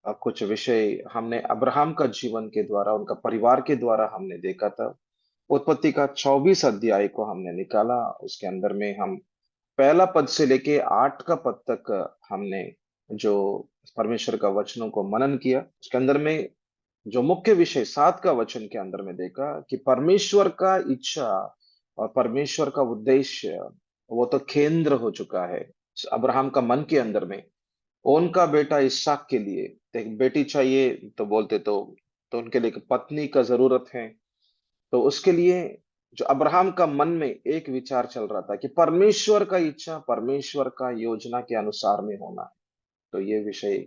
कुछ विषय हमने अब्राहम का जीवन के द्वारा, उनका परिवार के द्वारा हमने देखा था। उत्पत्ति का 24 अध्याय को हमने निकाला। उसके अंदर में हम पहला पद से लेके 8 का पद तक हमने जो परमेश्वर का वचनों को मनन किया। उसके अंदर में जो मुख्य विषय 7 का वचन के अंदर में देखा कि परमेश्वर का इच्छा और परमेश्वर का उद्देश्य वो तो केंद्र हो चुका है अब्राहम का मन के अंदर में। उनका बेटा इसहाक के लिए एक बेटी चाहिए, तो बोलते तो उनके लिए एक पत्नी का जरूरत है। तो उसके लिए जो अब्राहम का मन में एक विचार चल रहा था कि परमेश्वर का इच्छा, परमेश्वर का योजना के अनुसार में होना है। तो ये विषय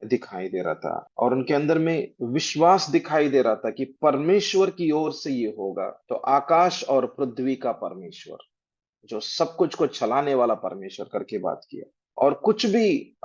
दिखाई दे रहा था और उनके अंदर में विश्वास दिखाई दे रहा था कि परमेश्वर की ओर से ये होगा। तो आकाश और पृथ्वी का परमेश्वर, जो सब कुछ को चलाने वाला परमेश्वर करके बात किया। और कुछ भी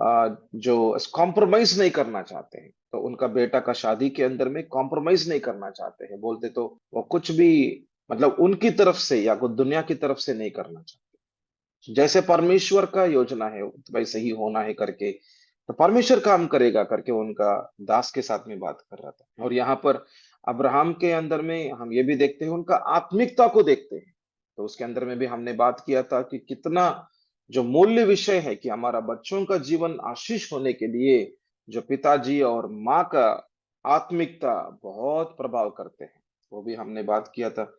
जो कॉम्प्रोमाइज नहीं करना चाहते हैं, तो उनका बेटा का शादी के अंदर में कॉम्प्रोमाइज नहीं करना चाहते हैं। बोलते तो वो कुछ भी मतलब उनकी तरफ से या कोई दुनिया की तरफ से नहीं करना चाहते। जैसे परमेश्वर का योजना है वैसे ही होना है करके, तो परमेश्वर काम करेगा करके उनका दास के साथ में बात कर रहा था। और यहाँ पर अब्राहम के अंदर में हम ये भी देखते हैं, उनका आत्मिकता को देखते हैं। तो उसके अंदर में भी हमने बात किया था कि कितना जो मूल्य विषय है कि हमारा बच्चों का जीवन आशीष होने के लिए जो पिताजी और माँ का आत्मिकता बहुत प्रभाव करते हैं, वो भी हमने बात किया था।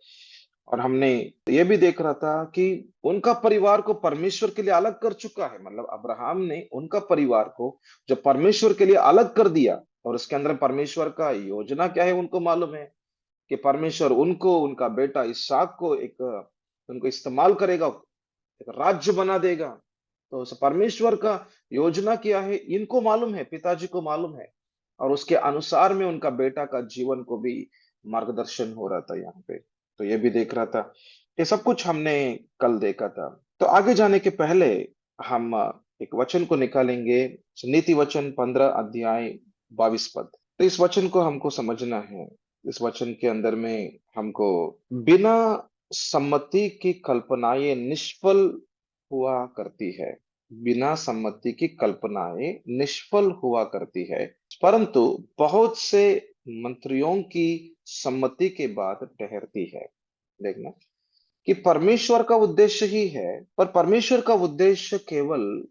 और हमने ये भी देख रहा था कि उनका परिवार को परमेश्वर के लिए अलग कर चुका है। मतलब अब्राहम ने उनका परिवार को जो परमेश्वर के लिए अलग कर दिया, और उसके अंदर परमेश्वर का योजना क्या है उनको मालूम है कि परमेश्वर उनको, उनका बेटा इसहाक को एक उनको इस्तेमाल करेगा, एक राज्य बना देगा। तो उस परमेश्वर का योजना क्या है इनको मालूम है, पिताजी को मालूम है। और उसके अनुसार में उनका बेटा का जीवन को भी मार्गदर्शन हो रहा था यहाँ पे। तो ये भी देख रहा था। ये सब कुछ हमने कल देखा था। तो आगे जाने के पहले हम एक वचन को निकालेंगे। नीति वचन 15 अध्याय 22 पद। तो इस वचन को हमको समझना है। इस वचन के अंदर में हमको बिना सम्मति की कल्पनाएं निष्फल हुआ करती है। बिना सम्मति की कल्पनाएं निष्फल हुआ करती है, परंतु बहुत से मंत्रियों की सम्मति के बाद ठहरती है। देखना कि परमेश्वर का उद्देश्य ही है, पर परमेश्वर का उद्देश्य केवल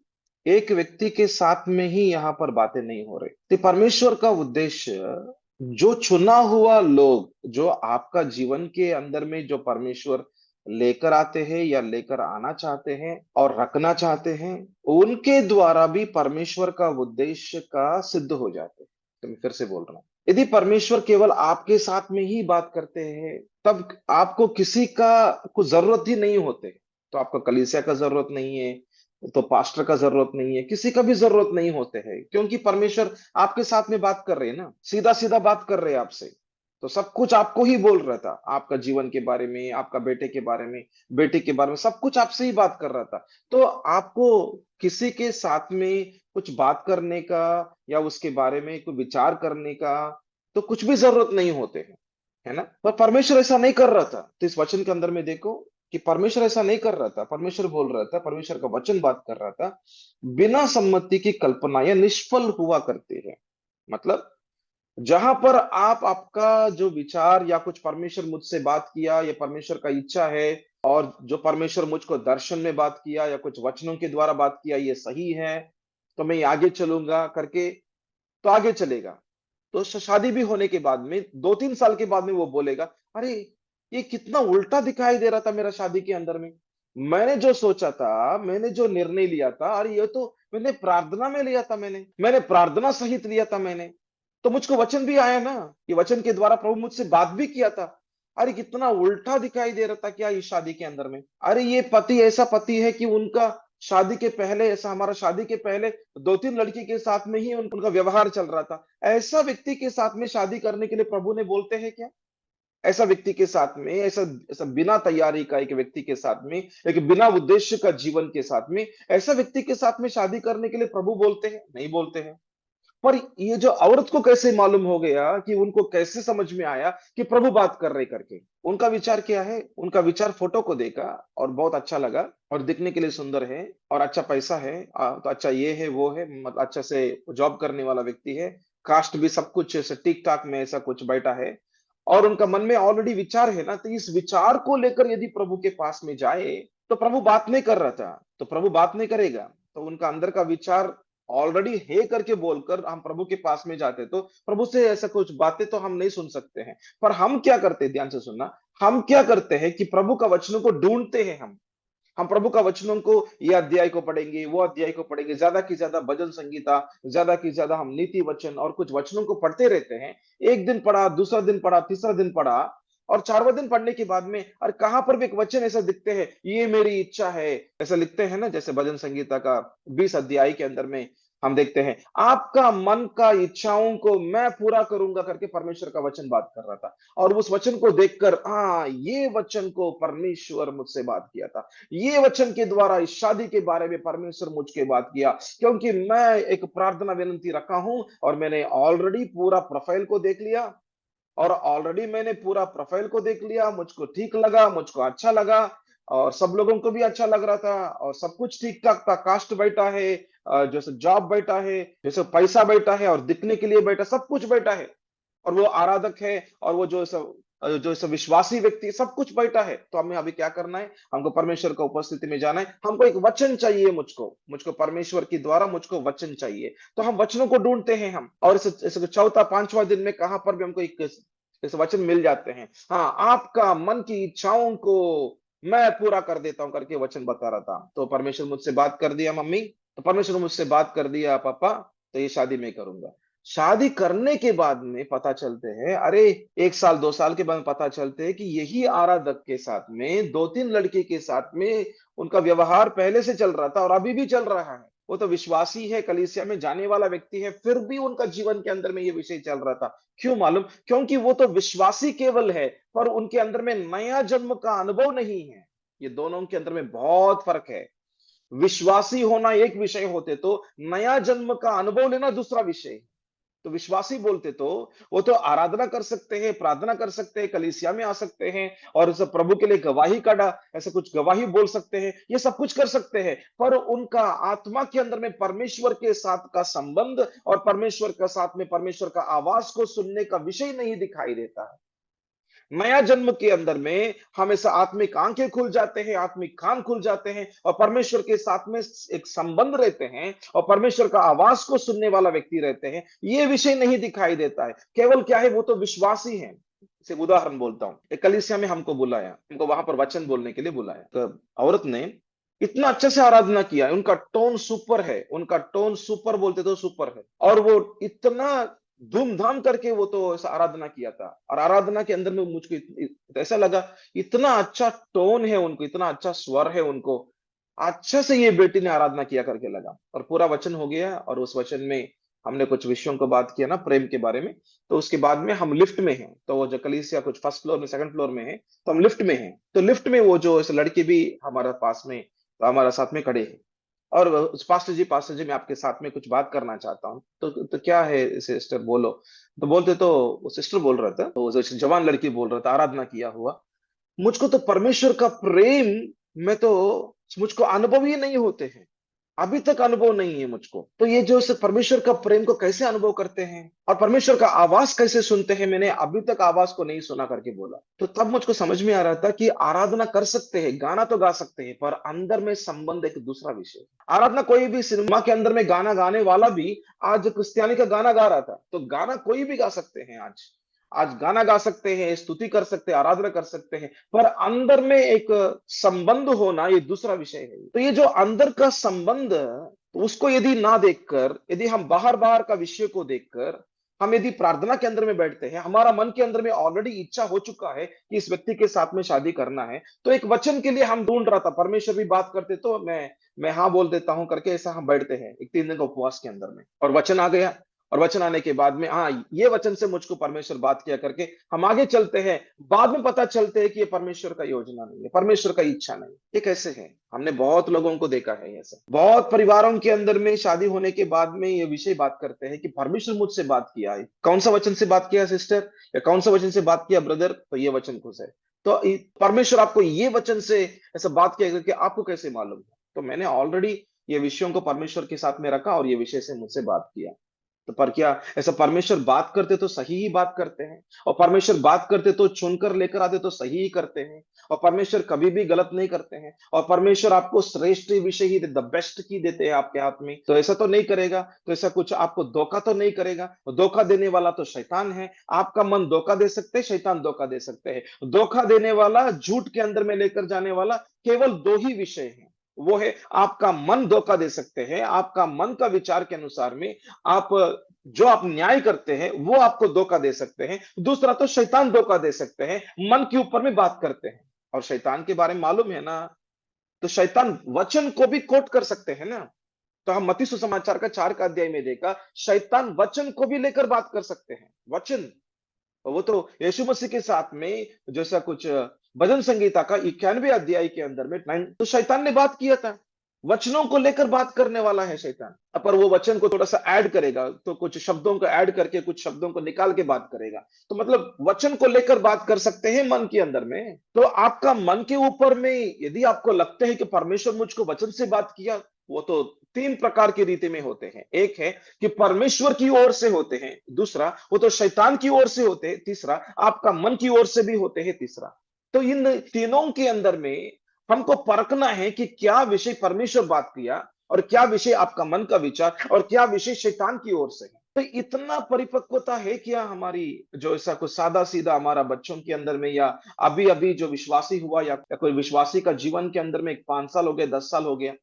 एक व्यक्ति के साथ में ही यहाँ पर बातें नहीं हो रही। तो परमेश्वर का उद्देश्य जो चुना हुआ लोग, जो आपका जीवन के अंदर में जो परमेश्वर लेकर आते हैं या लेकर आना चाहते हैं और रखना चाहते हैं, उनके द्वारा भी परमेश्वर का उद्देश्य का सिद्ध हो जाते हैं। तो मैं फिर से बोल रहा हूँ, यदि परमेश्वर केवल आपके साथ में ही बात करते हैं, तब आपको किसी का को जरूरत ही नहीं होते। तो आपको कलीसिया का जरूरत नहीं है, तो पास्टर का जरूरत नहीं है, किसी का भी जरूरत नहीं होते हैं, क्योंकि परमेश्वर आपके साथ में बात कर रहे हैं ना, सीधा सीधा बात कर रहे हैं आपसे। तो सब कुछ आपको ही बोल रहा था, आपका जीवन के बारे में, आपका बेटे के बारे में, बेटे के बारे में, सब कुछ आपसे ही बात कर रहा था। तो आपको किसी के साथ में कुछ बात करने का या उसके बारे में कोई विचार करने का तो कुछ भी जरूरत नहीं होते हैं, है ना। पर परमेश्वर ऐसा नहीं कर रहा था। तो इस वचन के अंदर में देखो कि परमेश्वर ऐसा नहीं कर रहा था। परमेश्वर बोल रहा था, परमेश्वर का वचन बात कर रहा था, बिना सम्मति की कल्पनाएं निष्फल हुआ करती है। मतलब जहां पर आपका जो विचार या कुछ परमेश्वर मुझसे बात किया, या परमेश्वर का इच्छा है, और जो परमेश्वर मुझको दर्शन में बात किया या कुछ वचनों के द्वारा बात किया, ये सही है तो मैं आगे चलूंगा करके, तो आगे चलेगा। तो शादी भी होने के बाद में 2-3 साल के बाद में वो बोलेगा, अरे ये कितना उल्टा दिखाई दे रहा था मेरा शादी के अंदर में। मैंने जो सोचा था, मैंने जो निर्णय लिया था, अरे ये तो मैंने प्रार्थना में लिया था, मैंने प्रार्थना सहित लिया था मैंने। तो मुझको वचन भी आया ना, ये वचन के द्वारा प्रभु मुझसे बात भी किया था। अरे कितना उल्टा दिखाई दे रहा था क्या इस शादी के अंदर में। अरे ये पति ऐसा पति है कि उनका शादी के पहले, ऐसा हमारा शादी के पहले 2-3 लड़की के साथ में ही उनका व्यवहार चल रहा था। ऐसा व्यक्ति के साथ में शादी करने के लिए प्रभु ने बोलते हैं क्या? ऐसा व्यक्ति के साथ में, ऐसा ऐसा बिना तैयारी का एक व्यक्ति के साथ में, एक बिना उद्देश्य का जीवन के साथ में, ऐसा व्यक्ति के साथ में शादी करने के लिए प्रभु बोलते हैं? नहीं बोलते हैं। पर ये जो औरत को कैसे मालूम हो गया, कि उनको कैसे समझ में आया कि प्रभु बात कर रहे करके? उनका विचार क्या है? उनका विचार फोटो को देखा और बहुत अच्छा लगा, और दिखने के लिए सुंदर है और अच्छा पैसा है, तो अच्छा ये है वो है, मतलब अच्छा से जॉब करने वाला व्यक्ति है, कास्ट भी सब कुछ ऐसे ठीक ठाक में ऐसा कुछ बैठा है, और उनका मन में ऑलरेडी विचार है ना, तो इस विचार को लेकर यदि प्रभु के पास में जाए, तो प्रभु बात नहीं कर रहा था, तो प्रभु बात नहीं करेगा। तो उनका अंदर का विचार ऑलरेडी है करके बोलकर हम प्रभु के पास में जाते, तो प्रभु से ऐसा कुछ बातें तो हम नहीं सुन सकते हैं। पर हम क्या करते हैं, ध्यान से सुनना, हम क्या करते हैं कि प्रभु का वचनों को ढूंढते हैं। हम प्रभु का वचनों को, ये अध्याय को पढ़ेंगे, वो अध्याय को पढ़ेंगे, ज्यादा की ज्यादा भजन संगीता, ज्यादा की ज्यादा हम नीति वचन और कुछ वचनों को पढ़ते रहते हैं। एक दिन पढ़ा, दूसरा दिन पढ़ा, तीसरा दिन पढ़ा, और चारवें दिन पढ़ने के बाद में और कहां पर भी एक वचन ऐसा दिखते हैं, ये मेरी इच्छा है, ऐसा लिखते हैं ना, जैसे भजन संगीता का 20 अध्याय के अंदर में हम देखते हैं, आपका मन का इच्छाओं को मैं पूरा करूंगा करके परमेश्वर का वचन बात कर रहा था। और उस वचन को देखकर, हाँ, ये वचन को परमेश्वर मुझसे बात किया था, ये वचन के द्वारा इस शादी के बारे में परमेश्वर मुझके बात किया, क्योंकि मैं एक प्रार्थना विनंती रखा हूं, और मैंने ऑलरेडी पूरा प्रोफाइल को देख लिया, और ऑलरेडी मैंने पूरा प्रोफाइल को देख लिया, मुझको ठीक लगा, मुझको अच्छा लगा, और सब लोगों को भी अच्छा लग रहा था, और सब कुछ ठीक ठाक था, कास्ट बैठा है, जैसे जॉब बैठा है, जैसे पैसा बैठा है, और दिखने के लिए बैठा, सब कुछ बैठा है, और वो आराधक है, और वो जो सब विश्वासी व्यक्ति, सब कुछ बैठा है। तो हमें अभी क्या करना है, हमको परमेश्वर का उपस्थिति में जाना है, हमको एक वचन चाहिए, मुझको मुझको परमेश्वर के द्वारा मुझको वचन चाहिए। तो हम वचनों को ढूंढते हैं हम, और इस चौथा पांचवा दिन में कहां पर भी हमको एक इस वचन मिल जाते हैं। हाँ, आपका मन की इच्छाओं को मैं पूरा कर देता हूं करके वचन बता रहा था। तो परमेश्वर मुझसे बात कर दिया मम्मी, तो परमेश्वर मुझसे बात कर दिया पापा, तो ये शादी मैं करूंगा। शादी करने के बाद में पता चलते हैं, अरे 1 साल 2 साल के बाद पता चलते हैं कि यही आराधक के साथ में 2-3 लड़के के साथ में उनका व्यवहार पहले से चल रहा था, और अभी भी चल रहा है। वो तो विश्वासी है, कलीसिया में जाने वाला व्यक्ति है, फिर भी उनका जीवन के अंदर में ये विषय चल रहा था। क्यों मालूम? क्योंकि वो तो विश्वासी केवल है, पर उनके अंदर में नया जन्म का अनुभव नहीं है। ये दोनों के अंदर में बहुत फर्क है। विश्वासी होना एक विषय होते, तो नया जन्म का अनुभव लेना दूसरा विषय। तो विश्वासी बोलते, तो वो तो आराधना कर सकते हैं, प्रार्थना कर सकते हैं, कलीसिया में आ सकते हैं, और उस प्रभु के लिए गवाही का ऐसा कुछ गवाही बोल सकते हैं, ये सब कुछ कर सकते हैं, पर उनका आत्मा के अंदर में परमेश्वर के साथ का संबंध और परमेश्वर के साथ में परमेश्वर का आवाज को सुनने का विषय नहीं दिखाई देता है। नया जन्म के अंदर में हमेशा आत्मिक आंखें खुल जाते हैं, आत्मिक कान खुल जाते हैं, और परमेश्वर के साथ में एक संबंध रहते हैं, और परमेश्वर का आवाज को सुनने वाला व्यक्ति रहते हैं। ये विषय नहीं दिखाई देता है। केवल क्या है, वो तो विश्वासी है। इसे उदाहरण बोलता हूं, एक कलीसिया में हमको बुलाया, हमको वहां पर वचन बोलने के लिए बुलाया, तो औरत ने इतना अच्छे से आराधना किया है, उनका टोन सुपर है, उनका टोन सुपर बोलते तो सुपर है, और वो इतना धूमधाम करके वो तो ऐसा आराधना किया था, और आराधना के अंदर में मुझको ऐसा लगा, इतना अच्छा टोन है उनको, इतना अच्छा स्वर है उनको, अच्छे से ये बेटी ने आराधना किया करके लगा। और पूरा वचन हो गया, और उस वचन में हमने कुछ विषयों को बात किया ना, प्रेम के बारे में। तो उसके बाद में हम लिफ्ट में हैं, तो वो जो कलीसिया कुछ फर्स्ट फ्लोर में, सेकंड फ्लोर में है, तो हम लिफ्ट में हैं। तो लिफ्ट में वो जो इस लड़के भी हमारे पास में, तो हमारे साथ में खड़े हैं, और पास्टर जी मैं आपके साथ में कुछ बात करना चाहता हूँ। तो क्या है सिस्टर, बोलो। तो बोलते, तो वो सिस्टर बोल रहा था, तो वो जो जवान लड़की बोल रहा था, आराधना किया हुआ, मुझको तो परमेश्वर का प्रेम, मैं तो, मुझको अनुभव ही नहीं होते हैं, अभी तक अनुभव नहीं है मुझको। तो ये जो इस परमेश्वर का प्रेम को कैसे अनुभव करते हैं, और परमेश्वर का आवाज कैसे सुनते हैं, मैंने अभी तक आवाज को नहीं सुना करके बोला। तो तब मुझको समझ में आ रहा था कि आराधना कर सकते हैं, गाना तो गा सकते हैं, पर अंदर में संबंध एक दूसरा विषय है। आराधना, कोई भी सिनेमा के अंदर में गाना गाने वाला भी आज क्रिस्टियानी का गाना गा रहा था, तो गाना कोई भी गा सकते हैं आज। आज गाना गा सकते हैं, स्तुति कर सकते हैं, आराधना कर सकते हैं, पर अंदर में एक संबंध होना ये दूसरा विषय है। तो ये जो अंदर का संबंध, उसको यदि ना देखकर, यदि हम बाहर बाहर का विषय को देखकर, हम यदि प्रार्थना के अंदर में बैठते हैं, हमारा मन के अंदर में ऑलरेडी इच्छा हो चुका है कि इस व्यक्ति के साथ में शादी करना है, तो एक वचन के लिए हम ढूंढ रहा था, परमेश्वर भी बात करते तो मैं हाँ बोल देता हूं करके, ऐसा हम बैठते हैं एक 3 दिन का उपवास के अंदर में, और वचन आ गया। और वचन आने के बाद में, हाँ, ये वचन से मुझको परमेश्वर बात किया करके हम आगे चलते हैं, बाद में पता चलते हैं कि ये परमेश्वर का योजना नहीं है, परमेश्वर का इच्छा नहीं। ये कैसे है? हमने बहुत लोगों को देखा है ऐसा, बहुत परिवारों के अंदर में शादी होने के बाद में ये विषय बात करते हैं कि परमेश्वर मुझसे बात किया है। कौन सा वचन से बात किया सिस्टर, या कौन सा वचन से बात किया ब्रदर? तो ये वचन खुश है। तो परमेश्वर आपको ये वचन से ऐसा बात किया करके आपको कैसे मालूम है? तो मैंने ऑलरेडी ये विषयों को परमेश्वर के साथ में रखा, और ये विषय से मुझसे बात किया। तो पर क्या ऐसा परमेश्वर बात करते तो सही ही बात करते हैं, और परमेश्वर बात करते तो चुनकर लेकर आते तो सही ही करते हैं, और परमेश्वर कभी भी गलत नहीं करते हैं, और परमेश्वर आपको श्रेष्ठ विषय ही द बेस्ट की देते हैं आपके हाथ में, तो ऐसा तो नहीं करेगा, तो ऐसा कुछ आपको धोखा तो नहीं करेगा। धोखा देने वाला तो शैतान है। आपका मन धोखा दे सकते हैं, शैतान धोखा दे सकते हैं। धोखा देने वाला, झूठ के अंदर में लेकर जाने वाला केवल दो ही विषय है। वो है आपका मन धोखा दे सकते हैं, आपका मन का विचार के अनुसार में आप जो आप न्याय करते हैं वो आपको धोखा दे सकते हैं। दूसरा तो शैतान धोखा दे सकते हैं, मन के ऊपर में बात करते हैं। और शैतान के बारे में मालूम है ना, तो शैतान वचन को भी कोट कर सकते हैं ना। तो हम मत्ती सुसमाचार का 4 का अध्याय में देखा, शैतान वचन को भी लेकर बात कर सकते हैं, वचन। वो तो यीशु मसीह के साथ में जैसा कुछ भजन संगीता का 91 अध्याय के अंदर में तो शैतान ने बात किया था। वचनों को लेकर बात करने वाला है शैतान, पर वो वचन को थोड़ा सा ऐड करेगा, तो कुछ शब्दों को ऐड करके कुछ शब्दों को निकाल के बात करेगा। तो मतलब वचन को लेकर बात कर सकते हैं मन के अंदर में। तो आपका मन के ऊपर में यदि आपको लगता है कि परमेश्वर मुझको वचन से बात किया, वो तो 3 प्रकार की रीति में होते हैं। एक है कि परमेश्वर की ओर से होते हैं, दूसरा वो तो शैतान की ओर से होते हैं, तीसरा आपका मन की ओर से भी होते हैं, तीसरा। तो इन तीनों के अंदर में हमको परखना है कि क्या विषय परमेश्वर बात किया, और क्या विषय आपका मन का विचार, और क्या विषय शैतान की ओर से है। तो इतना परिपक्वता है क्या हमारी, जो ऐसा कुछ सादा सीधा हमारा बच्चों के अंदर में, या अभी अभी जो विश्वासी हुआ, या कोई विश्वासी का जीवन के अंदर में 5 साल हो गए, 10 साल हो गया,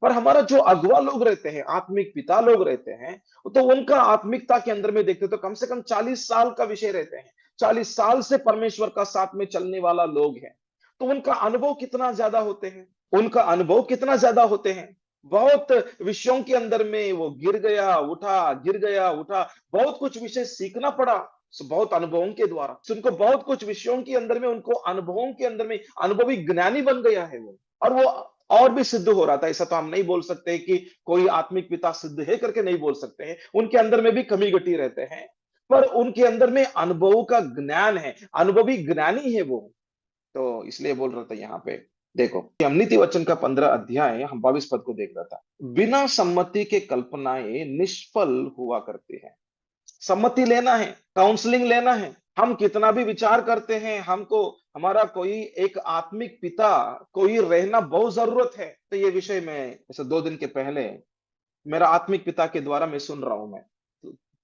पर हमारा जो अगुआ लोग रहते हैं, आत्मिक पिता लोग रहते हैं, तो उनका आत्मिकता के अंदर में देखते तो कम से कम 40 साल का विषय रहते हैं। 40 साल से परमेश्वर का साथ में चलने वाला लोग हैं। तो उनका अनुभव कितना ज्यादा होते हैं, उनका अनुभव कितना ज्यादा होते हैं। बहुत विषयों के अंदर में वो गिर गया उठा, गिर गया उठा, बहुत कुछ विषय सीखना पड़ा, बहुत अनुभवों के द्वारा। उनको बहुत कुछ विषयों के अंदर में, उनको अनुभवों के अंदर में अनुभवी ज्ञानी बन गया है वो। और वो और भी सिद्ध हो रहा था। ऐसा तो हम नहीं बोल सकते कि कोई आत्मिक पिता सिद्ध है करके नहीं बोल सकते हैं, उनके अंदर में भी कमी घटी रहते हैं, पर उनके अंदर में अनुभव का ज्ञान है, अनुभवी ज्ञानी है वो। तो इसलिए बोल रहा था यहाँ पे, देखो हम नीति वचन का 15 अध्याय हम 22 पद को देख रहा था। बिना सम्मति के कल्पनाएं निष्फल हुआ करती है। सम्मति लेना है, काउंसलिंग लेना है। हम कितना भी विचार करते हैं, हमको हमारा कोई एक आत्मिक पिता कोई रहना बहुत जरूरत है। तो ये विषय में ऐसे 2 दिन के पहले मेरा आत्मिक पिता के द्वारा मैं सुन रहा हूं मैं।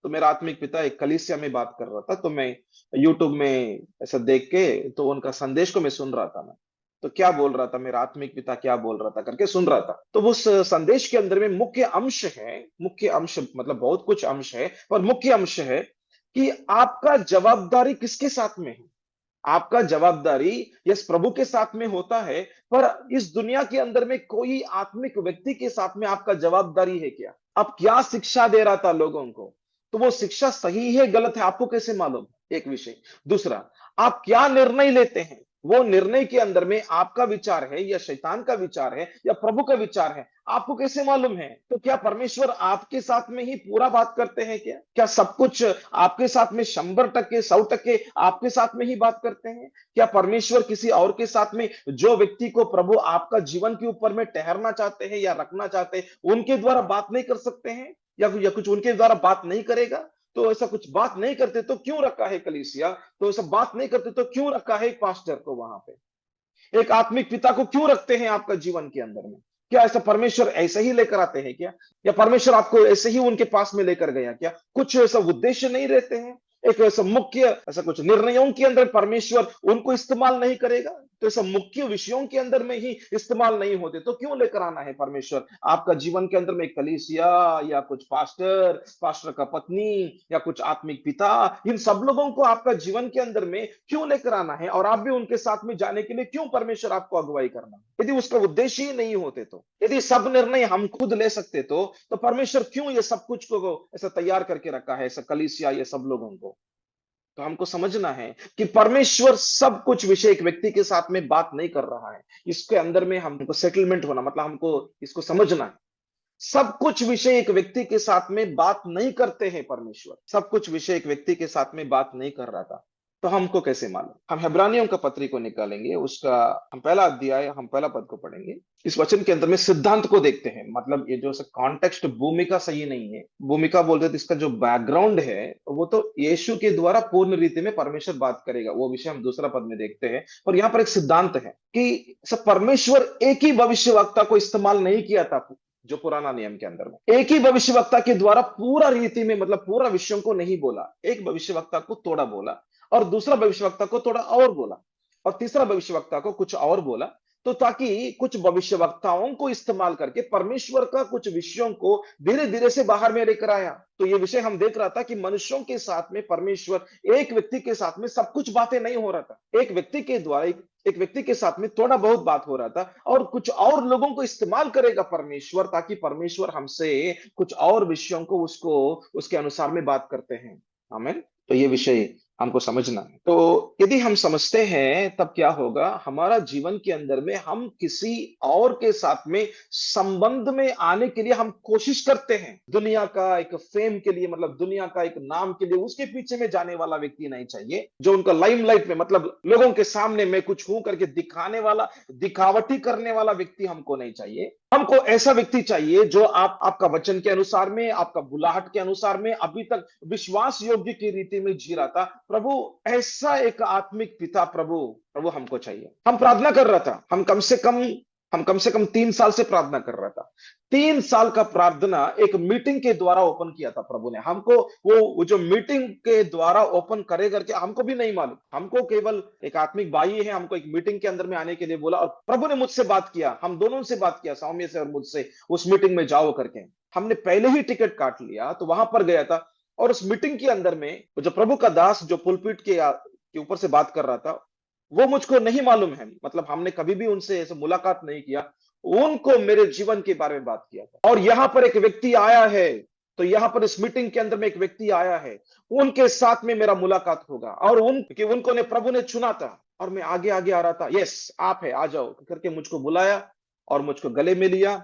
तो मेरा आत्मिक पिता एक कलीसिया में बात कर रहा था, तो मैं यूट्यूब में ऐसा देख के तो उनका संदेश को मैं सुन रहा था मैं। तो क्या बोल रहा था मेरा आत्मिक पिता, क्या बोल रहा था करके सुन रहा था। तो उस संदेश के अंदर में मुख्य अंश है, मुख्य अंश मतलब बहुत कुछ अंश है, पर मुख्य अंश है कि आपका जवाबदारी किसके साथ में है। आपका जवाबदारी यस प्रभु के साथ में होता है, पर इस दुनिया के अंदर में कोई आत्मिक व्यक्ति के साथ में आपका जवाबदारी है क्या। आप क्या शिक्षा दे रहा था लोगों को, तो वो शिक्षा सही है गलत है आपको कैसे मालूम, एक विषय। दूसरा, आप क्या निर्णय लेते हैं, वो निर्णय के अंदर में आपका विचार है या शैतान का विचार है या प्रभु का विचार है, आपको कैसे मालूम है। तो क्या परमेश्वर आपके साथ में ही पूरा बात करते हैं क्या, क्या सब कुछ आपके साथ में 100% 100% आपके साथ में ही बात करते हैं। क्या परमेश्वर किसी और के साथ में, जो व्यक्ति को प्रभु आपका जीवन के ऊपर में ठहरना चाहते हैं या रखना चाहते हैं, उनके द्वारा बात नहीं कर सकते हैं, या कुछ उनके द्वारा बात नहीं करेगा। तो ऐसा कुछ बात नहीं करते तो क्यों रखा है कलीसिया, तो ऐसा बात नहीं करते तो क्यों रखा है एक पास्टर को वहां पे, एक आत्मिक पिता को क्यों रखते हैं आपका जीवन के अंदर में। क्या ऐसा परमेश्वर ऐसे ही लेकर आते हैं क्या, या परमेश्वर आपको ऐसे ही उनके पास में लेकर गया क्या, कुछ ऐसा उद्देश्य नहीं रहते हैं। एक ऐसा मुख्य ऐसा कुछ निर्णयों के अंदर परमेश्वर उनको इस्तेमाल नहीं करेगा, तो ऐसा मुख्य विषयों के अंदर में ही इस्तेमाल नहीं होते तो क्यों लेकर आना है परमेश्वर आपका जीवन के अंदर में, कलीसिया या कुछ पास्टर, पास्टर का पत्नी या कुछ आत्मिक पिता, इन सब लोगों को आपका जीवन के अंदर में क्यों लेकर आना है, और आप भी उनके साथ में जाने के लिए क्यों परमेश्वर आपको अगुवाई करना। यदि उसका उद्देश्य ही नहीं होते तो, यदि सब निर्णय हम खुद ले सकते तो परमेश्वर क्यों ये सब कुछ को ऐसा तैयार करके रखा है, ऐसा कलीसिया ये सब लोगों को। तो हमको समझना है कि परमेश्वर सब कुछ विषय एक व्यक्ति के साथ में बात नहीं कर रहा है, इसके अंदर में हमको सेटलमेंट होना, मतलब हमको इसको समझना है। सब कुछ विषय एक व्यक्ति के साथ में बात नहीं करते हैं परमेश्वर, सब कुछ विषय एक व्यक्ति के साथ में बात नहीं कर रहा था। तो हमको कैसे मालूम? हम इब्रानियों का पत्री को निकालेंगे, उसका हम पहला अध्याय, हम पहला पद को पढ़ेंगे। इस वचन के अंदर में सिद्धांत को देखते हैं। मतलब ये जो कॉन्टेक्स्ट, भूमिका सही नहीं है। भूमिका बोलते तो इसका जो बैकग्राउंड है वो तो यीशु के द्वारा पूर्ण रीति में परमेश्वर बात करेगा, वो विषय हम दूसरा पद में देखते हैं। और यहाँ पर एक सिद्धांत है कि सब परमेश्वर एक ही भविष्यवक्ता को इस्तेमाल नहीं किया था। जो पुराना नियम के अंदर में एक ही भविष्यवक्ता के द्वारा पूरा रीति में, मतलब पूरा विषयों को नहीं बोला। एक भविष्यवक्ता को थोड़ा बोला, और दूसरा भविष्यवक्ता को थोड़ा और बोला, और तीसरा भविष्यवक्ता को कुछ और बोला। तो ताकि कुछ भविष्यवक्ताओं को इस्तेमाल करके परमेश्वर का कुछ विषयों को धीरे धीरे से बाहर में लेकर आया। तो ये विषय हम देख रहा था कि मनुष्यों के साथ में परमेश्वर, एक व्यक्ति के साथ में सब कुछ बातें नहीं हो रहा था। एक व्यक्ति के द्वारा एक व्यक्ति के साथ में थोड़ा बहुत बात हो रहा था, और कुछ और लोगों को इस्तेमाल करेगा परमेश्वर, ताकि परमेश्वर हमसे कुछ और विषयों को उसको उसके अनुसार में बात करते हैं। आमीन। तो ये विषय हमको समझना है। तो यदि हम समझते हैं तब क्या होगा, हमारा जीवन के अंदर में हम किसी और के साथ में संबंध में आने के लिए हम कोशिश करते हैं। दुनिया का एक फेम के लिए, मतलब दुनिया का एक नाम के लिए उसके पीछे में जाने वाला व्यक्ति नहीं चाहिए, जो उनका लाइमलाइट में, मतलब लोगों के सामने मैं कुछ हूं करके दिखाने वाला, दिखावटी करने वाला व्यक्ति हमको नहीं चाहिए। हमको ऐसा व्यक्ति चाहिए जो आपका वचन के अनुसार में, आपका बुलाहट के अनुसार में अभी तक विश्वास योग्य की रीति में जी रहा था। प्रभु, ऐसा एक आत्मिक पिता प्रभु प्रभु हमको चाहिए। हम प्रार्थना कर रहा था, हम कम से कम 3 साल से प्रार्थना कर रहा था। 3 साल का प्रार्थना एक मीटिंग के द्वारा ओपन किया था प्रभु ने हमको। वो जो मीटिंग के द्वारा ओपन करे करके हमको भी नहीं मालूम। हमको केवल एक आत्मिक भाई है, हमको एक मीटिंग के अंदर में आने के लिए बोला, और प्रभु ने मुझसे बात किया, हम दोनों से बात किया, सौम्य से और मुझसे, उस मीटिंग में जाओ करके। हमने पहले ही टिकट काट लिया, तो वहां पर गया था। और उस मीटिंग के अंदर में जो प्रभु का दास जो पुलपिट के ऊपर से बात कर रहा था, वो मुझको नहीं मालूम है। मतलब हमने कभी भी उनसे ऐसे मुलाकात नहीं किया। उनको मेरे जीवन के बारे में बात किया था। और यहां पर एक व्यक्ति आया है, तो यहां पर इस मीटिंग के अंदर में एक व्यक्ति आया है, उनके साथ में मेरा मुलाकात होगा। और उनको ने प्रभु ने चुना था, और मैं आगे आगे आ रहा था। यस, आप है, आ जाओ करके मुझको बुलाया, और मुझको गले में लिया,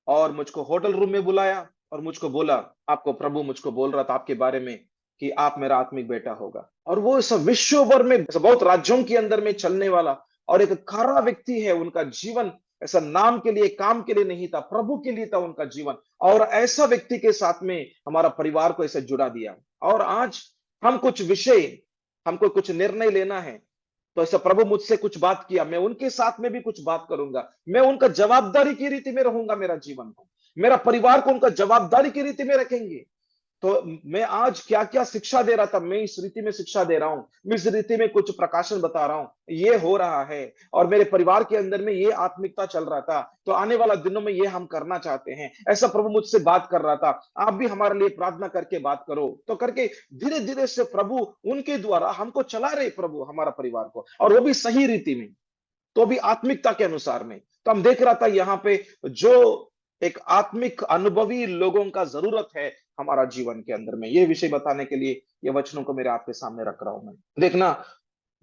और मुझको होटल रूम में बुलाया, और मुझको बोला, आपको प्रभु मुझको बोल रहा था आपके बारे में कि आप मेरा आत्मिक बेटा होगा। और वो सब विश्व भर में, बहुत राज्यों के अंदर में चलने वाला और एक खरा व्यक्ति है। उनका जीवन ऐसा नाम के लिए, काम के लिए नहीं था, प्रभु के लिए था उनका जीवन। और ऐसा व्यक्ति के साथ में हमारा परिवार को ऐसे जुड़ा दिया। और आज हम कुछ विषय, हमको कुछ निर्णय लेना है, तो ऐसा प्रभु मुझसे कुछ बात किया, मैं उनके साथ में भी कुछ बात करूंगा। मैं उनका जवाबदारी की रीति में रहूंगा, मेरा जीवन को, मेरा परिवार को उनका जवाबदारी की रीति में रखेंगे। तो मैं आज क्या क्या शिक्षा दे रहा था, मैं इस रीति में शिक्षा दे रहा हूं, मैं इस रीति में कुछ प्रकाशन बता रहा हूं, ये हो रहा है। और मेरे परिवार के अंदर में ये आत्मिकता चल रहा था, तो आने वाला दिनों में ये हम करना चाहते हैं। ऐसा प्रभु मुझसे बात कर रहा था, आप भी हमारे लिए प्रार्थना करके बात करो। तो करके धीरे धीरे से प्रभु उनके द्वारा हमको चला रहे, प्रभु हमारा परिवार को, और वो भी सही रीति में, तो भी आत्मिकता के अनुसार में। तो हम देख रहा था यहाँ पे जो एक आत्मिक अनुभवी लोगों का जरूरत है हमारा जीवन के अंदर में, ये विषय बताने के लिए ये वचनों को मेरे आपके सामने रख रहा हूं मैं। देखना,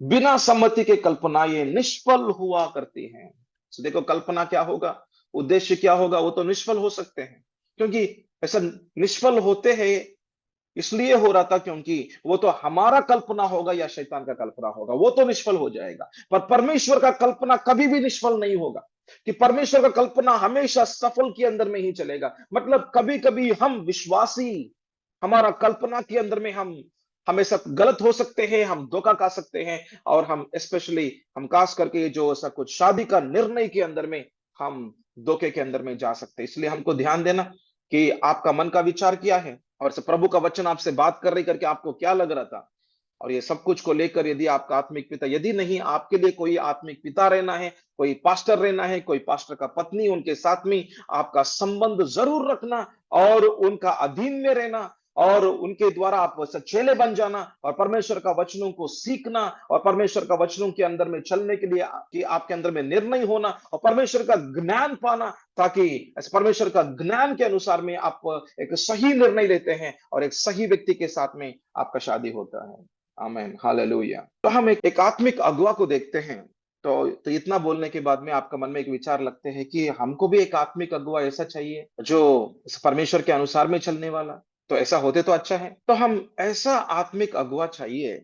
बिना सम्मति के कल्पना ये निष्फल हुआ करती हैं। तो देखो, कल्पना क्या होगा, उद्देश्य क्या होगा, वो तो निष्फल हो सकते हैं। क्योंकि ऐसा निष्फल होते हैं इसलिए हो रहा था क्योंकि वो तो हमारा कल्पना होगा या शैतान का कल्पना होगा, वो तो निष्फल हो जाएगा। पर परमेश्वर का कल्पना कभी भी निष्फल नहीं होगा, कि परमेश्वर का कल्पना हमेशा सफल के अंदर में ही चलेगा। मतलब कभी कभी हम विश्वासी, हमारा कल्पना के अंदर में हम हमेशा गलत हो सकते हैं, हम धोखा खा सकते हैं। और हम स्पेशली, हम खास करके जो ऐसा कुछ शादी का निर्णय के अंदर में हम धोखे के अंदर में जा सकते हैं। इसलिए हमको ध्यान देना कि आपका मन का विचार क्या है, और प्रभु का वचन आपसे बात कर रही करके आपको क्या लग रहा था। और ये सब कुछ को लेकर यदि आपका आत्मिक पिता, यदि नहीं आपके लिए कोई आत्मिक पिता रहना है, कोई पास्टर रहना है, कोई पास्टर का पत्नी, उनके साथ में आपका संबंध जरूर रखना, और उनका अधीन में रहना, और उनके द्वारा आप चेले बन जाना, और परमेश्वर का वचनों को सीखना, और परमेश्वर का वचनों के अंदर में चलने के लिए कि आपके अंदर में निर्णय होना, और परमेश्वर का ज्ञान पाना, ताकि इस परमेश्वर का ज्ञान के अनुसार में आप एक सही निर्णय लेते हैं, और एक सही व्यक्ति के साथ में आपका शादी होता है। आमीन, हालेलुया। तो हम एक आत्मिक अगुआ को देखते हैं। तो इतना बोलने के बाद में आपका मन में एक विचार लगते हैं कि हमको भी एक आत्मिक अगुआ ऐसा चाहिए जो परमेश्वर के अनुसार में चलने वाला। तो ऐसा होते तो अच्छा है। तो हम ऐसा आत्मिक अगुआ चाहिए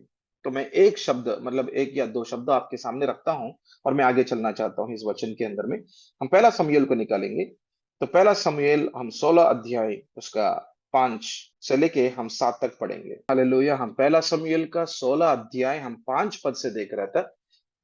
तो मैं एक शब्द, मतलब एक या दो शब्द आपके सामने रखता हूं और मैं आगे चलना चाहता हूं इस वचन के अंदर में। हम पहला समूएल को निकालेंगे। तो पहला समूएल हम 16 अध्याय उसका 5 से लेके हम 7 तक पढ़ेंगे। हालेलुया। हम पहला समूएल का 16 अध्याय हम 5 पद से देख रहे थे।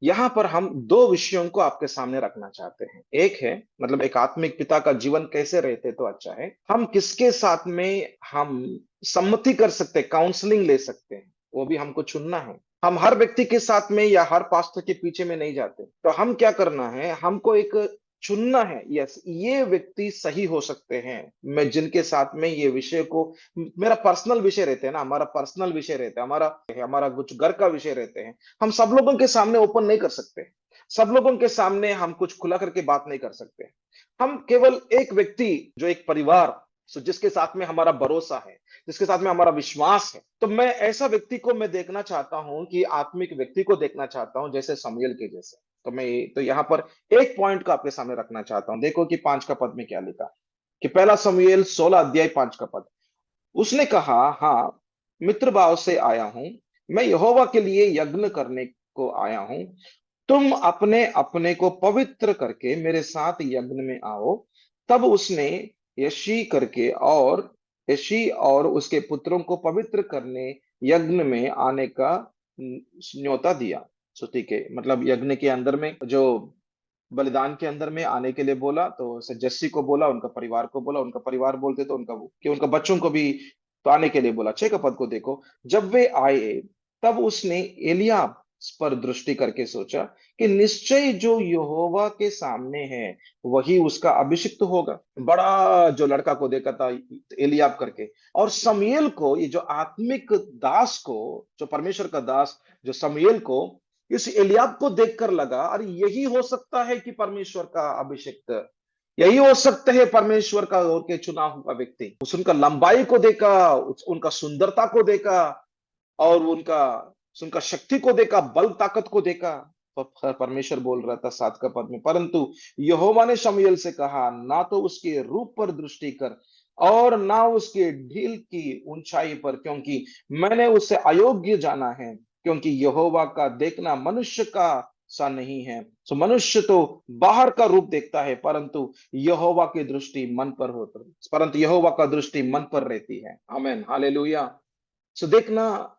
यहाँ पर हम दो विषयों को आपके सामने रखना चाहते हैं। एक है, मतलब एक आत्मिक पिता का जीवन कैसे रहते तो अच्छा है, हम किसके साथ में हम सम्मति कर सकते हैं, काउंसलिंग ले सकते हैं, वो भी हमको चुनना है। हम हर व्यक्ति के साथ में या हर पास्टर के पीछे में नहीं जाते। तो हम क्या करना है, हमको एक चुनना है। यस, ये व्यक्ति सही हो सकते हैं, मैं जिनके साथ में ये विषय को, मेरा पर्सनल विषय रहते हैं ना, हमारा पर्सनल विषय रहता है, हमारा हमारा कुछ घर का विषय रहते हैं, हम सब लोगों के सामने ओपन नहीं कर सकते। सब लोगों के सामने हम कुछ खुला करके बात नहीं कर सकते। हम केवल एक व्यक्ति, जो एक परिवार, जिसके साथ में हमारा भरोसा है, जिसके साथ में हमारा विश्वास है, तो मैं ऐसा व्यक्ति को मैं देखना चाहता हूं, कि आत्मिक व्यक्ति को देखना चाहता हूं जैसे समूएल के जैसे। तो मैं तो यहाँ पर एक पॉइंट को आपके सामने रखना चाहता हूं। देखो कि 5 का पद में क्या लिखा, कि पहला समूएल 16 अध्याय 5 का पद। उसने कहा, हाँ, मित्र भाव से आया हूं, मैं यहोवा के लिए यज्ञ करने को आया हूं। तुम अपने अपने को पवित्र करके मेरे साथ यज्ञ में आओ। तब उसने यशी करके और यशी और उसके पुत्रों को पवित्र करने यज्ञ में आने का न्योता दिया। सो ठीक है, मतलब यज्ञ के अंदर में, जो बलिदान के अंदर में आने के लिए बोला, तो उसे जस्सी को बोला, उनका परिवार को बोला, उनका परिवार बोलते तो उनका, कि उनका बच्चों को भी तो आने के लिए बोला। 6 का पद को देखो, जब वे आए तब उसने एलियाब पर दृष्टि करके सोचा कि निश्चय जो यहोवा के सामने है वही उसका अभिषिक्त होगा। बड़ा जो लड़का को देखा था एलियाब करके, और समूएल को, ये जो आत्मिक दास को, जो परमेश्वर का दास, जो समूएल को, इस एलियाब को देखकर लगा, अरे यही हो सकता है कि परमेश्वर का अभिषिक्त, यही हो सकते हैं परमेश्वर का और के चुना हुआ व्यक्ति। उनका लंबाई को देखा, उनका सुंदरता को देखा, और उनका उनका शक्ति को देखा, बल ताकत को देखा। तो परमेश्वर बोल रहा था 7 का पद में, परंतु यहोवा ने शमूएल से कहा, ना तो उसके रूप पर दृष्टि कर और ना उसके ढील की ऊंचाई पर, क्योंकि मैंने उसे अयोग्य जाना है। क्योंकि यहोवा का देखना मनुष्य का सा नहीं है। तो मनुष्य तो बाहर का रूप देखता है, परंतु यहोवा की दृष्टि मन पर होती, परंतु यहोवा का दृष्टि मन पर रहती है। आमेन, हालेलुया। सो देखना,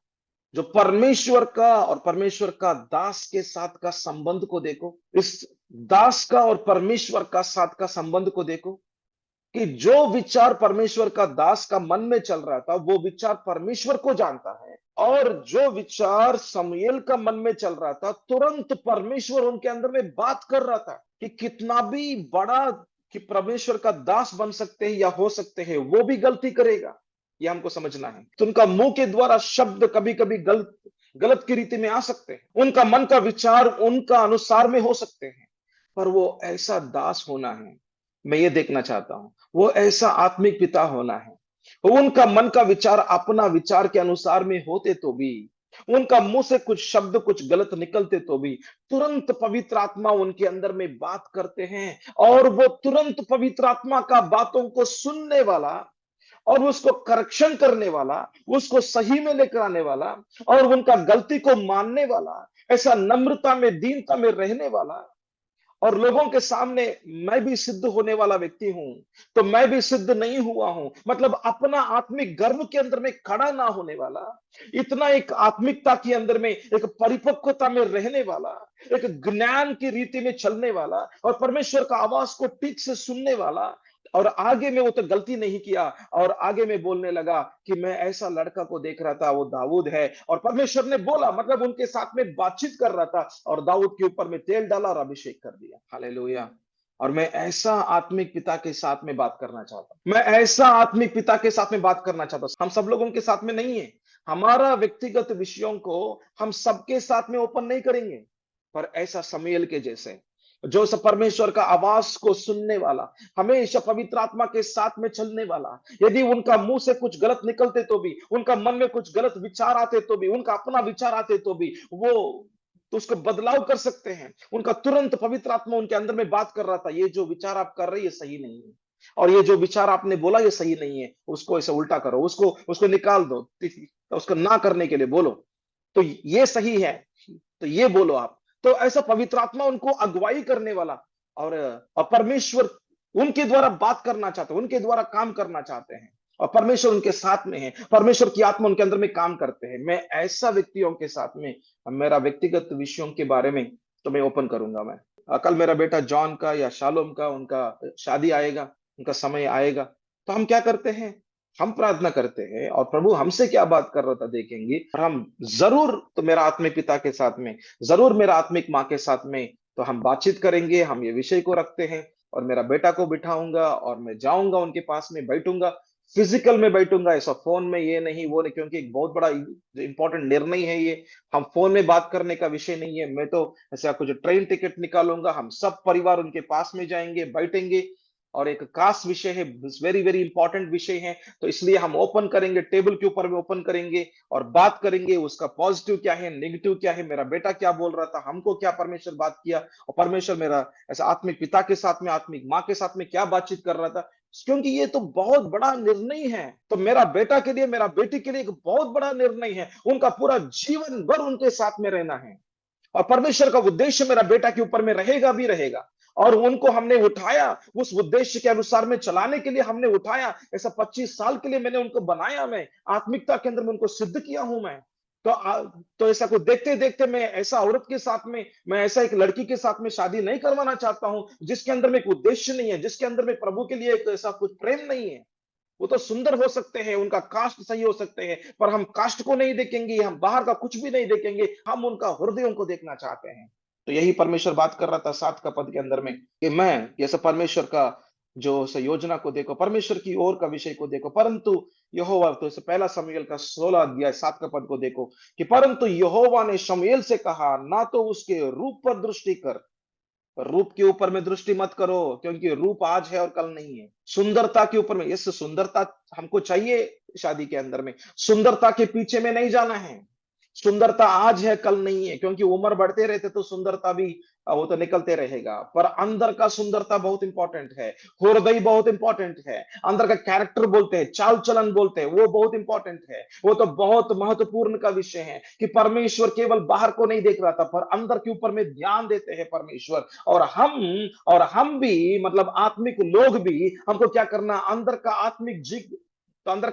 जो परमेश्वर का और परमेश्वर का दास के साथ का संबंध को देखो, इस दास का और परमेश्वर का साथ का संबंध को देखो, कि जो विचार परमेश्वर का दास का मन में चल रहा था वो विचार परमेश्वर को जानता है, और जो विचार समूएल का मन में चल रहा था तुरंत परमेश्वर उनके अंदर में बात कर रहा था, कि कितना भी बड़ा कि परमेश्वर का दास बन सकते हैं या हो सकते हैं, वो भी गलती करेगा, ये हमको समझना है। तो उनका मुंह के द्वारा शब्द कभी कभी गलत गलत की रीति में आ सकते हैं, उनका मन का विचार उनका अनुसार में हो सकते हैं, पर वो ऐसा दास होना है, मैं ये देखना चाहता हूं, वो ऐसा आत्मिक पिता होना है। उनका मन का विचार अपना विचार के अनुसार में होते तो भी, उनका मुंह से कुछ शब्द कुछ गलत निकलते तो भी, तुरंत पवित्र आत्मा उनके अंदर में बात करते हैं, और वो तुरंत पवित्र आत्मा का बातों को सुनने वाला, और उसको करेक्शन करने वाला, उसको सही में लेकर आने वाला, और उनका गलती को मानने वाला, ऐसा नम्रता में दीनता में रहने वाला, और लोगों के सामने मैं भी सिद्ध होने वाला व्यक्ति हूं, तो मैं भी सिद्ध नहीं हुआ हूं, मतलब अपना आत्मिक गर्व के अंदर में खड़ा ना होने वाला, इतना एक आत्मिकता के अंदर में एक परिपक्वता में रहने वाला, एक ज्ञान की रीति में चलने वाला, और परमेश्वर का आवाज को ठीक से सुनने वाला। और आगे में वो तो गलती नहीं किया, और आगे में बोलने लगा कि मैं ऐसा लड़का को देख रहा था, वो दाऊद है, और परमेश्वर ने बोला, मतलब उनके साथ में बातचीत कर रहा था, और दाऊद के ऊपर में तेल डाला और अभिषेक कर दिया। हालेलुया। और मैं ऐसा आत्मिक पिता के साथ में बात करना चाहता हूं, मैं ऐसा आत्मिक पिता के साथ में बात करना चाहता हूं। हम सब लोगों के साथ में नहीं है, हमारा व्यक्तिगत विषयों को हम सबके साथ में ओपन नहीं करेंगे, पर ऐसा समूएल के जैसे, जो सब परमेश्वर का आवाज को सुनने वाला, हमेशा पवित्र आत्मा के साथ में चलने वाला, यदि उनका मुंह से कुछ गलत निकलते तो भी, उनका मन में कुछ गलत विचार आते तो भी, उनका अपना विचार आते तो भी, वो तो उसको बदलाव कर सकते हैं। उनका तुरंत पवित्र आत्मा उनके अंदर में बात कर रहा था, ये जो विचार आप कर रहे हैं ये सही नहीं है, और ये जो विचार आपने बोला ये सही नहीं है, उसको ऐसे उल्टा करो, उसको उसको निकाल दो, उसको ना करने के लिए बोलो। तो ये सही है, तो ये बोलो आप। तो ऐसा पवित्र आत्मा उनको अगुवाई करने वाला, और परमेश्वर उनके द्वारा बात करना चाहते हैं, उनके द्वारा काम करना चाहते हैं, और परमेश्वर उनके साथ में है, परमेश्वर की आत्मा उनके अंदर में काम करते हैं। मैं ऐसा व्यक्तियों के साथ में, मेरा व्यक्तिगत विषयों के बारे में तो मैं ओपन करूंगा। मैं कल मेरा बेटा जॉन का या शालोम का, उनका शादी आएगा, उनका समय आएगा, तो हम क्या करते हैं, हम प्रार्थना करते हैं और प्रभु हमसे क्या बात कर रहा था देखेंगे, और हम जरूर, तो मेरा आत्मिक पिता के साथ में, जरूर मेरा आत्मिक माँ के साथ में, तो हम बातचीत करेंगे, हम ये विषय को रखते हैं, और मेरा बेटा को बिठाऊंगा और मैं जाऊंगा उनके पास में बैठूंगा, फिजिकल में बैठूंगा, ऐसा फोन में ये नहीं वो नहीं, क्योंकि एक बहुत बड़ा इंपॉर्टेंट निर्णय है ये। हम फोन में बात करने का विषय नहीं है। मैं तो ऐसा कुछ ट्रेन टिकट निकालूंगा, हम सब परिवार उनके पास में जाएंगे, बैठेंगे, और एक खास विषय है, वेरी वेरी इंपॉर्टेंट विषय है, तो इसलिए हम ओपन करेंगे, टेबल के ऊपर में ओपन करेंगे और बात करेंगे, उसका पॉजिटिव क्या है, नेगेटिव क्या है, मेरा बेटा क्या बोल रहा था, हमको क्या परमेश्वर बात किया, और परमेश्वर मेरा ऐसा आत्मिक पिता के साथ में, आत्मिक माँ के साथ में क्या बातचीत कर रहा था। क्योंकि ये तो बहुत बड़ा निर्णय है, तो मेरा बेटा के लिए, मेरा बेटी के लिए एक बहुत बड़ा निर्णय है, उनका पूरा जीवन भर उनके साथ में रहना है, और परमेश्वर का उद्देश्य मेरा बेटा के ऊपर में रहेगा भी रहेगा, और उनको हमने उठाया उस उद्देश्य के अनुसार में चलाने के लिए, हमने उठाया ऐसा 25 साल के लिए मैंने उनको बनाया, मैं आत्मिकता के अंदर में उनको सिद्ध किया हूं मैं। तो तो ऐसा कुछ देखते देखते मैं ऐसा औरत के साथ में, मैं ऐसा एक लड़की के साथ में शादी नहीं करवाना चाहता हूं जिसके अंदर में एक उद्देश्य नहीं है, जिसके अंदर में प्रभु के लिए एक ऐसा कुछ प्रेम नहीं है। वो तो सुंदर हो सकते हैं, उनका कास्ट सही हो सकते हैं, पर हम कास्ट को नहीं देखेंगे, हम बाहर का कुछ भी नहीं देखेंगे, हम उनका हृदयों को देखना चाहते हैं। तो यही परमेश्वर बात कर रहा था 7 का पद के अंदर में, कि मैं जैसे परमेश्वर का जो योजना को देखो, परमेश्वर की ओर का विषय को देखो, परंतु यहोवा, तो इसे पहला शमूएल का 16 अध्याय 7 का पद को देखो, कि परंतु यहोवा ने शमूएल से कहा, ना तो उसके रूप पर दृष्टि कर, रूप के ऊपर में दृष्टि मत करो, क्योंकि रूप आज है और कल नहीं है। सुंदरता के ऊपर में, इस सुंदरता हमको चाहिए शादी के अंदर में, सुंदरता के पीछे में नहीं जाना है। सुंदरता आज है कल नहीं है, क्योंकि उम्र बढ़ते रहते तो सुंदरता भी वो तो निकलते रहेगा, पर अंदर का सुंदरता बहुत इंपॉर्टेंट है, हृदय बहुत इंपॉर्टेंट है, अंदर का कैरेक्टर बोलते हैं, चाल चलन बोलते हैं, वो बहुत इंपॉर्टेंट है। वो तो बहुत महत्वपूर्ण का विषय है कि परमेश्वर केवल बाहर को नहीं देख रहा था, पर अंदर के ऊपर में ध्यान देते हैं परमेश्वर। और हम भी, मतलब आत्मिक लोग भी, हमको क्या करना, अंदर का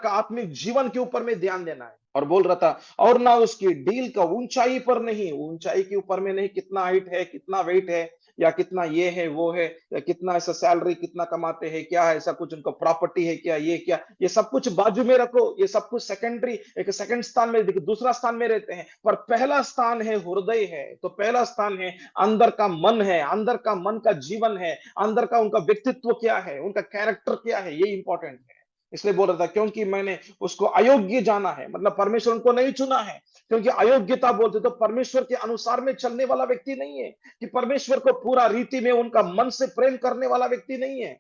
आत्मिक जीवन के ऊपर में ध्यान देना है। और बोल रहा था, और ना उसकी डील का ऊंचाई पर नहीं, ऊंचाई के ऊपर में नहीं, कितना हाइट है, कितना वेट है, या कितना ये है वो है, या कितना ऐसा सैलरी कितना कमाते हैं, क्या है ऐसा कुछ उनका प्रॉपर्टी है क्या, ये क्या, ये सब कुछ बाजू में रखो, ये सब कुछ सेकेंडरी, एक सेकंड स्थान में, देखिए दूसरा स्थान में रहते हैं, पर पहला स्थान है हृदय है, तो पहला स्थान है अंदर का मन है, अंदर का मन का जीवन है, अंदर का उनका व्यक्तित्व क्या है, उनका कैरेक्टर क्या है, ये इंपॉर्टेंट है। इसलिए बोल रहा था, क्योंकि मैंने उसको अयोग्य जाना है, मतलब परमेश्वर उनको नहीं चुना है, क्योंकि अयोग्यता बोलते तो परमेश्वर के अनुसार में चलने वाला व्यक्ति नहीं है, कि परमेश्वर को पूरा रीति में उनका मन से प्रेम करने वाला व्यक्ति नहीं है।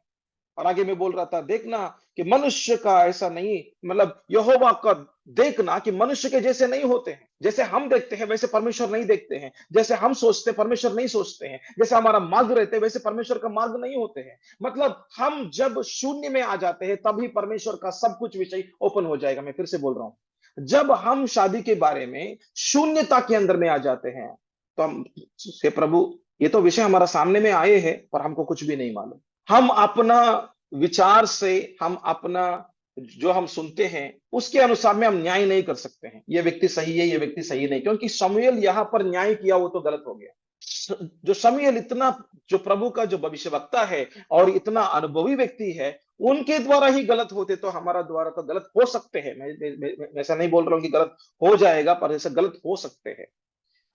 और आगे मैं बोल रहा था, देखना कि मनुष्य का ऐसा नहीं, मतलब यहोवा का देखना कि मनुष्य के जैसे नहीं होते हैं, जैसे हम देखते हैं वैसे परमेश्वर नहीं देखते हैं, जैसे हम सोचते परमेश्वर नहीं सोचते हैं, जैसे हमारा मार्ग रहते हैं वैसे परमेश्वर का मार्ग नहीं होते हैं। मतलब हम जब शून्य में आ जाते हैं तभी परमेश्वर का सब कुछ विषय ओपन हो जाएगा। मैं फिर से बोल रहा हूं, जब हम शादी के बारे में शून्यता के अंदर में आ जाते हैं, तो हम से प्रभु, ये तो विषय हमारा सामने में आए हैं पर हमको कुछ भी नहीं मालूम, हम अपना विचार से, हम अपना जो हम सुनते हैं उसके अनुसार में हम न्याय नहीं कर सकते हैं, ये व्यक्ति सही है, ये व्यक्ति सही नहीं, क्योंकि शमूएल यहां पर न्याय किया वो तो गलत हो गया। जो शमूएल इतना, जो प्रभु का जो भविष्यवक्ता है और इतना अनुभवी व्यक्ति है, उनके द्वारा ही गलत होते तो हमारा द्वारा तो गलत हो सकते हैं। मैं ऐसा नहीं बोल रहा हूं कि गलत हो जाएगा, पर ऐसा गलत हो सकते हैं।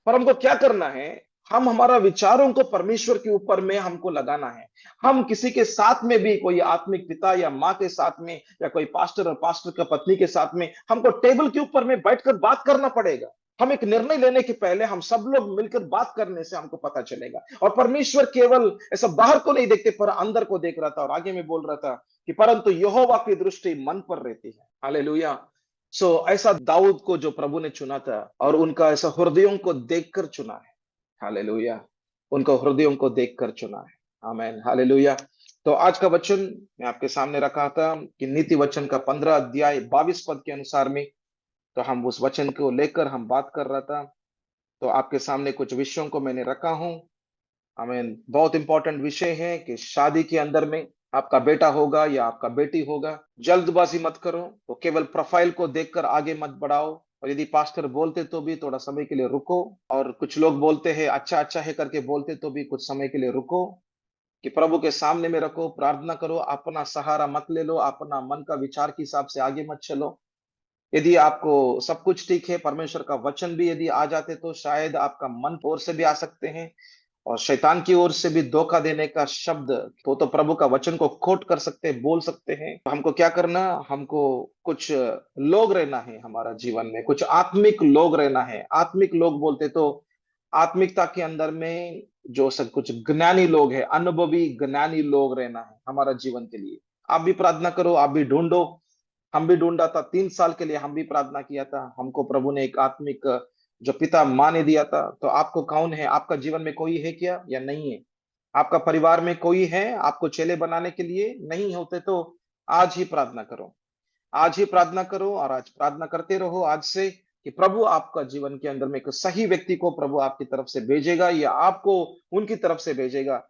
पर हमको क्या करना है, हम हमारा विचारों को परमेश्वर के ऊपर में हमको लगाना है। हम किसी के साथ में भी, कोई आत्मिक पिता या माँ के साथ में, या कोई पास्टर और पास्टर का पत्नी के साथ में, हमको टेबल के ऊपर में बैठकर बात करना पड़ेगा। हम एक निर्णय लेने के पहले हम सब लोग मिलकर बात करने से हमको पता चलेगा। और परमेश्वर केवल ऐसा बाहर को नहीं देखते पर अंदर को देख रहा था। और आगे में बोल रहा था कि परंतु यहोवा की दृष्टि मन पर रहती है। हालेलुया। ऐसा दाऊद को जो प्रभु ने चुना था, और उनका ऐसा हृदयों को देखकर चुना है। हालेलुया। उनको हृदयों को देखकर चुना है। आमेन। हालेलुया। तो आज का वचन मैं आपके सामने रखा था कि नीति वचन का 15 अध्याय 22 पद के अनुसार में, तो हम उस वचन को लेकर हम बात कर रहा था। तो आपके सामने कुछ विषयों को मैंने रखा हूँ। बहुत इंपॉर्टेंट विषय है कि शादी के अंदर में आपका बेटा होगा या आपका बेटी होगा, जल्दबाजी मत करो। तो केवल प्रोफाइल को देखकर आगे मत बढ़ाओ। और यदि पास्टर बोलते तो भी थोड़ा समय के लिए रुको। और कुछ लोग बोलते हैं अच्छा अच्छा है करके बोलते तो भी कुछ समय के लिए रुको, कि प्रभु के सामने में रखो, प्रार्थना करो, अपना सहारा मत ले लो, अपना मन का विचार के हिसाब से आगे मत चलो। यदि आपको सब कुछ ठीक है, परमेश्वर का वचन भी यदि आ जाते तो शायद आपका मन ओर से भी आ सकते हैं, और शैतान की ओर से भी धोखा देने का शब्द, तो प्रभु का वचन को कोट कर सकते हैं, बोल सकते हैं। तो हमको क्या करना, हमको कुछ लोग रहना है हमारा जीवन में, कुछ आत्मिक लोग रहना है। आत्मिक लोग बोलते तो आत्मिकता के अंदर में जो सब कुछ ज्ञानी लोग हैं, अनुभवी ज्ञानी लोग रहना है हमारा जीवन के लिए। आप भी प्रार्थना करो, आप भी ढूंढो। हम भी ढूंढा था 3 साल के लिए, हम भी प्रार्थना किया था। हमको प्रभु ने एक आत्मिक जो पिता माँ ने दिया था। तो आपको कौन है, आपका जीवन में कोई है क्या या नहीं है? आपका परिवार में कोई है आपको चेले बनाने के लिए? नहीं होते तो आज ही प्रार्थना करो। आज ही प्रार्थना करो और आज प्रार्थना करते रहो आज से, कि प्रभु आपका जीवन के अंदर में एक सही व्यक्ति को प्रभु आपकी तरफ से भेजेगा या आपको उनकी तरफ से भेजेगा।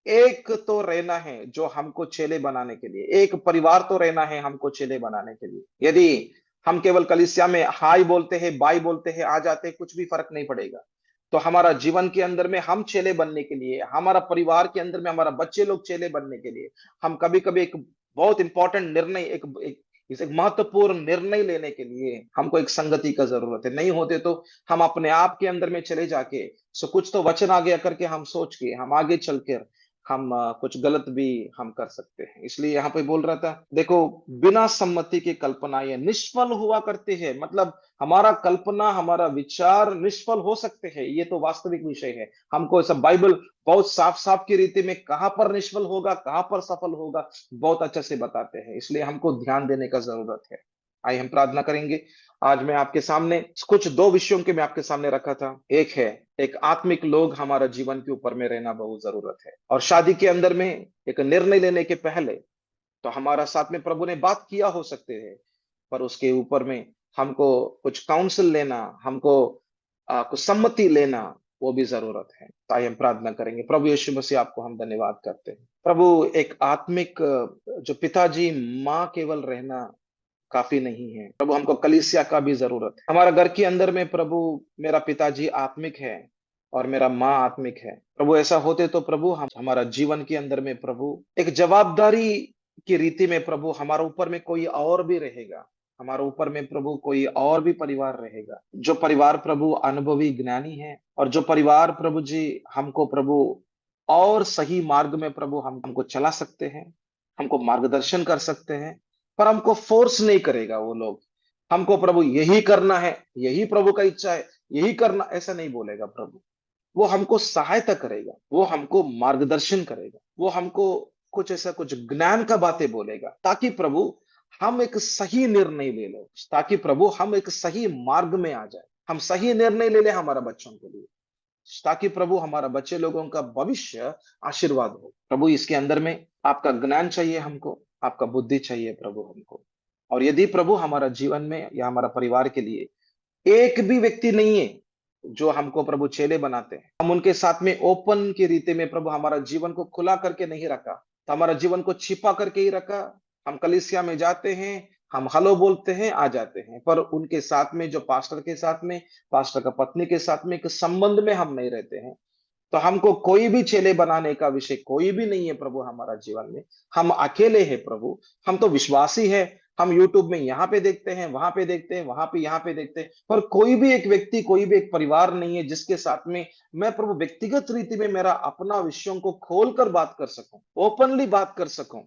एक तो रहना है जो हमको चेले बनाने के लिए, एक परिवार तो रहना है हमको चेले बनाने के लिए। यदि हम केवल कलीसिया में हाय बोलते हैं, बाय बोलते हैं, आ जाते हैं, कुछ भी फर्क नहीं पड़ेगा। तो हमारा जीवन के अंदर में हम चेले बनने के लिए, हमारा परिवार के अंदर में हमारा बच्चे लोग चेले बनने के लिए, हम कभी कभी एक बहुत इंपॉर्टेंट निर्णय, एक महत्वपूर्ण निर्णय लेने के लिए हमको एक संगति का जरूरत है। नहीं होते तो हम अपने आप के अंदर में चले जाके सो कुछ तो वचन आ गया करके हम सोच के हम आगे चलकर हम कुछ गलत भी हम कर सकते हैं। इसलिए यहाँ पे बोल रहा था, देखो, बिना सम्मति की कल्पना ये निष्फल हुआ करती है। मतलब हमारा कल्पना, हमारा विचार निष्फल हो सकते हैं, ये तो वास्तविक विषय है। हमको सब बाइबल बहुत साफ साफ की रीति में कहाँ पर निष्फल होगा, कहाँ पर सफल होगा, बहुत अच्छे से बताते हैं। इसलिए हमको ध्यान देने का जरूरत है। आइए हम प्रार्थना करेंगे। आज मैं आपके सामने कुछ दो विषयों के मैं आपके सामने रखा था। एक है, एक आत्मिक लोग हमारा जीवन के ऊपर में रहना बहुत जरूरत है। और शादी के अंदर में एक निर्णय लेने के पहले तो हमारा साथ में प्रभु ने बात किया हो सकते हैं, पर उसके ऊपर में हमको कुछ काउंसिल लेना, हमको कुछ सम्मति लेना, वो भी जरूरत है। तो आइए हम प्रार्थना करेंगे। प्रभु यीशु मसीह, आपको हम धन्यवाद करते हैं प्रभु। एक आत्मिक जो पिताजी माँ केवल रहना काफी नहीं है प्रभु, हमको कलीसिया का भी जरूरत है। हमारा घर के अंदर में प्रभु, मेरा पिताजी आत्मिक है और मेरा माँ आत्मिक है प्रभु। ऐसा होते तो प्रभु हम हमारा जीवन के अंदर में प्रभु एक जवाबदारी की रीति में प्रभु हमारे ऊपर में कोई और भी रहेगा। हमारे ऊपर में प्रभु कोई और भी परिवार रहेगा, जो परिवार प्रभु अनुभवी ज्ञानी है, और जो परिवार प्रभु जी हमको प्रभु और सही मार्ग में प्रभु हमको चला सकते हैं, हमको मार्गदर्शन कर सकते हैं। पर हमको फोर्स नहीं करेगा वो लोग। हमको प्रभु यही करना है, यही प्रभु का इच्छा है, यही करना, ऐसा नहीं बोलेगा प्रभु। वो हमको सहायता करेगा, वो हमको मार्गदर्शन करेगा, वो हमको कुछ ऐसा कुछ ज्ञान का बातें बोलेगा, ताकि प्रभु हम एक सही निर्णय ले लो, ताकि प्रभु हम एक सही मार्ग में आ जाए, हम सही निर्णय ले ले हमारा बच्चों के लिए, ताकि प्रभु हमारा बच्चे लोगों का भविष्य आशीर्वाद हो। प्रभु इसके अंदर में आपका ज्ञान चाहिए हमको, आपका बुद्धि चाहिए प्रभु हमको। और यदि प्रभु हमारा जीवन में या हमारा परिवार के लिए एक भी व्यक्ति नहीं है जो हमको प्रभु चेले बनाते हैं, हम उनके साथ में ओपन की रीति में प्रभु हमारा जीवन को खुला करके नहीं रखा, तो हमारा जीवन को छिपा करके ही रखा। हम कलीसिया में जाते हैं, हम हेलो बोलते हैं, आ जाते हैं, पर उनके साथ में, जो पास्टर के साथ में, पास्टर का पत्नी के साथ में एक संबंध में हम नहीं रहते हैं। तो हमको कोई भी चेले बनाने का विषय कोई भी नहीं है प्रभु हमारा जीवन में। हम अकेले हैं प्रभु। हम तो विश्वासी है। हम यूट्यूब में यहाँ पे देखते हैं, वहां पे देखते हैं, वहां पे यहाँ पे देखते हैं, पर कोई भी एक व्यक्ति, कोई भी एक परिवार नहीं है जिसके साथ में मैं प्रभु व्यक्तिगत रीति में मेरा अपना विषयों को खोलकर बात कर सकूं, ओपनली बात कर सकूं।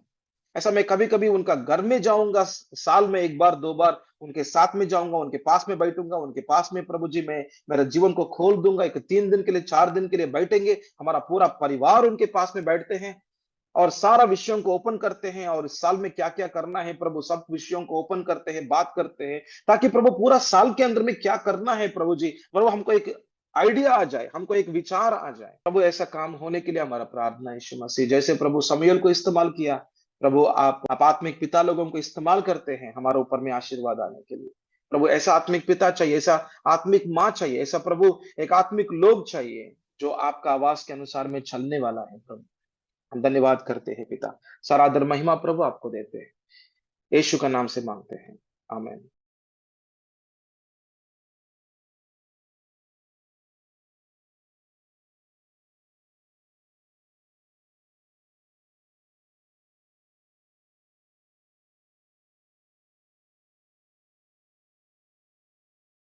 ऐसा मैं कभी कभी उनका घर में जाऊंगा, साल में एक बार दो बार उनके साथ में जाऊंगा, उनके पास में बैठूंगा, उनके पास में प्रभु जी मैं मेरे जीवन को खोल दूंगा। एक 3 दिन के लिए, 4 दिन के लिए बैठेंगे, हमारा पूरा परिवार उनके पास में बैठते हैं और सारा विषयों को ओपन करते हैं, और इस साल में क्या क्या करना है प्रभु, सब विषयों को ओपन करते हैं, बात करते हैं, ताकि प्रभु पूरा साल के अंदर में क्या करना है प्रभु जी, प्रभु हमको एक आइडिया आ जाए, हमको एक विचार आ जाए प्रभु। ऐसा काम होने के लिए हमारा प्रार्थना है यीशु मसीह। जैसे प्रभु शमूएल को इस्तेमाल किया, प्रभु आप आत्मिक पिता लोगों को इस्तेमाल करते हैं हमारे ऊपर में आशीर्वाद आने के लिए। प्रभु ऐसा आत्मिक पिता चाहिए, ऐसा आत्मिक माँ चाहिए, ऐसा प्रभु एक आत्मिक लोग चाहिए, जो आपका आवाज़ के अनुसार में चलने वाला है प्रभु। हम धन्यवाद करते हैं पिता। सारा आदर महिमा प्रभु आपको देते हैं। यीशु का नाम से माँगते हैं। आमीन।